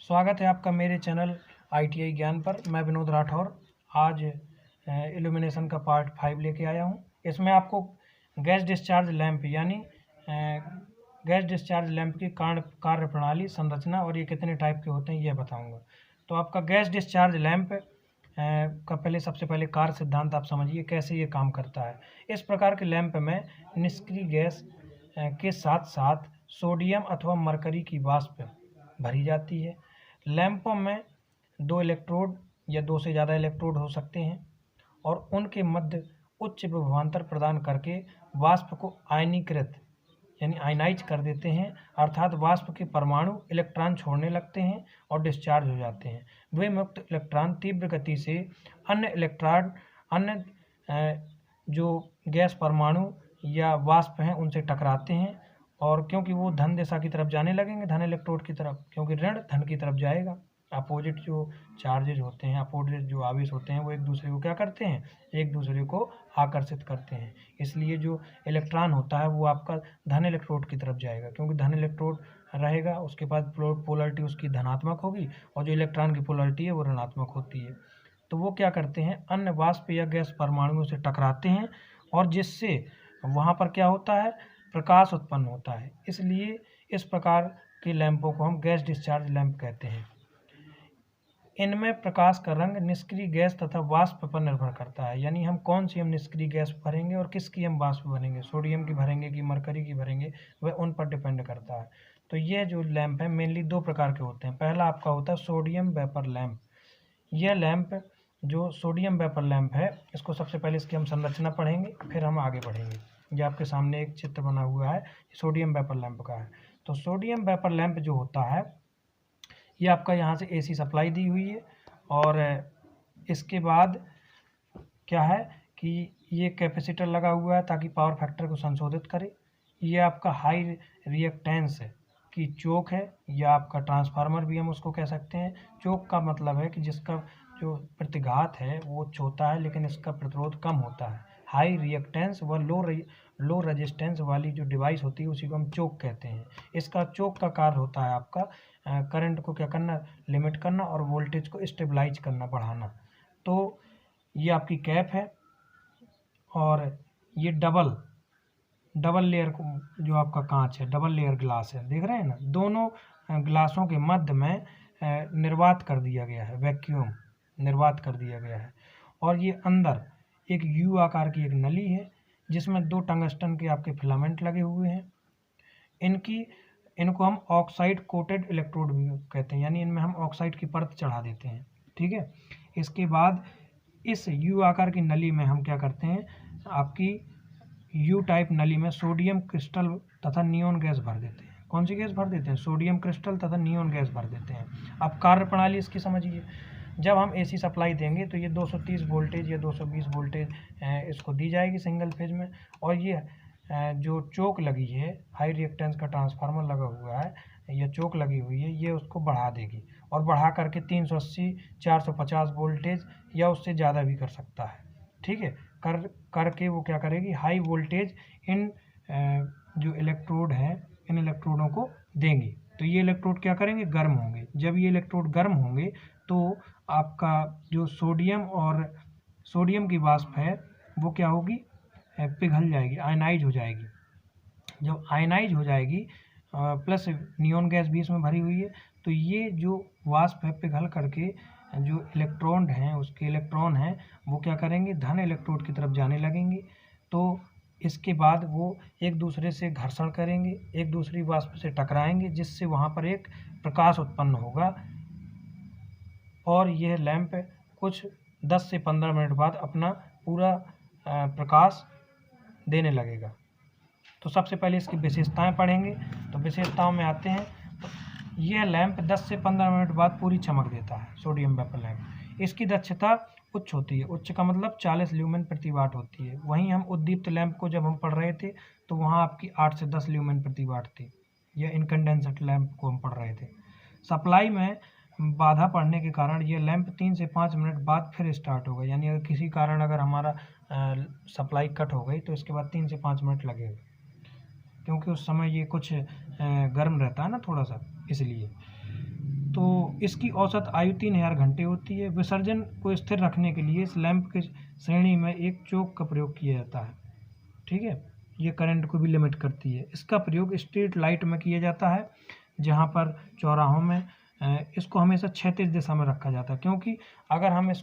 स्वागत है आपका मेरे चैनल ITI ज्ञान पर। मैं विनोद राठौर आज इल्यूमिनेशन का पार्ट 5 लेके आया हूँ। इसमें आपको गैस डिस्चार्ज लैंप यानी गैस डिस्चार्ज लैंप की कार्य प्रणाली, संरचना और ये कितने टाइप के होते हैं यह बताऊँगा। तो आपका गैस डिस्चार्ज लैंप का सबसे पहले कार्य सिद्धांत आप समझिए कैसे ये काम करता है। इस प्रकार के लैंप में निष्क्रिय गैस के साथ साथ सोडियम अथवा मरकरी की वाष्प भरी जाती है। लैंपों में 2 इलेक्ट्रोड या 2 से ज़्यादा इलेक्ट्रोड हो सकते हैं और उनके मध्य उच्च विभवांतर प्रदान करके वाष्प को आयनीकृत यानी आयनाइज कर देते हैं, अर्थात वाष्प के परमाणु इलेक्ट्रॉन छोड़ने लगते हैं और डिस्चार्ज हो जाते हैं। वे मुक्त इलेक्ट्रॉन तीव्र गति से अन्य जो गैस परमाणु या वाष्प हैं उनसे टकराते हैं, और क्योंकि वो धन दिशा की तरफ जाने लगेंगे, धन इलेक्ट्रोड की तरफ, क्योंकि ऋण धन की तरफ जाएगा। अपोजिट जो चार्जेज होते हैं, अपोजिट जो आवेश होते हैं, वो एक दूसरे को क्या करते हैं, एक दूसरे को आकर्षित करते हैं। इसलिए जो इलेक्ट्रॉन होता है वो आपका धन इलेक्ट्रोड की तरफ जाएगा, क्योंकि धन इलेक्ट्रोड रहेगा, उसके बाद पोलरिटी उसकी धनात्मक होगी और जो इलेक्ट्रॉन की पोलरिटी है वो ऋणात्मक होती है। तो वो क्या करते हैं, अन्य वाष्प या गैस परमाणुओं से टकराते हैं और जिससे वहाँ पर क्या होता है, प्रकाश उत्पन्न होता है। इसलिए इस प्रकार के लैंपों को हम गैस डिस्चार्ज लैंप कहते हैं। इनमें प्रकाश का रंग निष्क्रिय गैस तथा वाष्प पर निर्भर करता है, यानी हम कौन सी निष्क्रिय गैस भरेंगे और किसकी हम वाष्प भरेंगे, सोडियम की भरेंगे कि मरकरी की भरेंगे, वह उन पर डिपेंड करता है। तो ये जो लैंप है मेनली 2 प्रकार के होते हैं। पहला आपका होता है सोडियम वेपर लैंप। यह लैंप जो सोडियम वेपर लैंप है, इसको सबसे पहले इसकी हम संरचना पढ़ेंगे, फिर हम आगे बढ़ेंगे। ये आपके सामने एक चित्र बना हुआ है, सोडियम वेपर लैंप का है। तो सोडियम वेपर लैंप जो होता है, ये आपका यहाँ से AC सप्लाई दी हुई है और इसके बाद क्या है कि ये कैपेसिटर लगा हुआ है ताकि पावर फैक्टर को संशोधित करे। ये आपका हाई रिएक्टेंस की चोक है, या आपका ट्रांसफार्मर भी हम उसको कह सकते हैं। चोक का मतलब है कि जिसका जो प्रतिघात है वो छोटा है लेकिन इसका प्रतिरोध कम होता है। हाई रिएक्टेंस व लो रेजिस्टेंस वाली जो डिवाइस होती है उसी को हम चोक कहते हैं। इसका चोक का कार्य होता है आपका करंट को क्या करना, लिमिट करना और वोल्टेज को स्टेबलाइज करना, बढ़ाना। तो ये आपकी कैप है और ये डबल लेयर जो आपका कांच है, डबल लेयर ग्लास है, देख रहे हैं ना। दोनों ग्लासों के मध्य में निर्वात कर दिया गया है, वैक्यूम निर्वात कर दिया गया है। और ये अंदर एक U आकार की एक नली है जिसमें 2 टंगस्टन के आपके फिलामेंट लगे हुए हैं। इनको हम ऑक्साइड कोटेड इलेक्ट्रोड भी कहते हैं, यानी इनमें हम ऑक्साइड की परत चढ़ा देते हैं। ठीक है। इसके बाद इस U आकार की नली में हम क्या करते हैं, आपकी U टाइप नली में सोडियम क्रिस्टल तथा नियोन गैस भर देते हैं। कौन सी गैस भर देते हैं, सोडियम क्रिस्टल तथा नियोन गैस भर देते हैं। अब कार्य प्रणाली इसकी समझिए। जब हम AC सप्लाई देंगे तो ये 230 वोल्टेज या 220 वोल्टेज इसको दी जाएगी सिंगल फेज में, और ये जो चोक लगी है, हाई रिएक्टेंस का ट्रांसफार्मर लगा हुआ है, ये चोक लगी हुई है, ये उसको बढ़ा देगी और बढ़ा करके 380 450 वोल्टेज या उससे ज़्यादा भी कर सकता है। ठीक है। करके वो क्या करेगी, हाई वोल्टेज इन जो इलेक्ट्रोड हैं, इन इलेक्ट्रोडों को देंगी। तो ये इलेक्ट्रोड क्या करेंगे, गर्म होंगे। जब ये इलेक्ट्रोड गर्म होंगे तो आपका जो सोडियम की वाष्प है वो क्या होगी, पिघल जाएगी, आयनाइज हो जाएगी। जब आयनाइज हो जाएगी प्लस नियोन गैस भी इसमें भरी हुई है, तो ये जो वाष्प है पिघल करके जो इलेक्ट्रॉन हैं वो क्या करेंगे, धन इलेक्ट्रोड की तरफ जाने लगेंगे। तो इसके बाद वो एक दूसरे से घर्षण करेंगे, एक दूसरी वाष्प से टकराएंगे, जिससे वहाँ पर एक प्रकाश उत्पन्न होगा और यह लैंप कुछ 10 से 15 मिनट बाद अपना पूरा प्रकाश देने लगेगा। तो सबसे पहले इसकी विशेषताएं पढ़ेंगे। तो विशेषताओं में आते हैं, तो यह लैंप 10 से 15 मिनट बाद पूरी चमक देता है, सोडियम वेपर लैंप। इसकी दक्षता उच्च होती है, उच्च का मतलब 40 ल्यूमेन प्रति वाट होती है। वहीं हम उद्दीप्त लैंप को जब हम पढ़ रहे थे तो वहाँ आपकी 8 से 10 ल्यूमेन प्रति वाट थी। यह इनकैंडेसेंट लैंप को हम पढ़ रहे थे। सप्लाई में बाधा पड़ने के कारण यह लैंप 3 से 5 मिनट बाद फिर स्टार्ट होगा, यानी अगर किसी कारण अगर हमारा सप्लाई कट हो गई तो इसके बाद 3 से 5 मिनट लगेगा, क्योंकि उस समय ये कुछ गर्म रहता है ना थोड़ा सा, इसलिए। तो इसकी औसत आयु 3000 घंटे होती है। विसर्जन को स्थिर रखने के लिए इस लैंप की श्रेणी में एक चोक का प्रयोग किया जाता है। ठीक है, ये करंट को भी लिमिट करती है। इसका प्रयोग स्ट्रीट लाइट में किया जाता है, जहाँ पर चौराहों में इसको हमेशा क्षैतिज दिशा में रखा जाता है, क्योंकि अगर हम इसको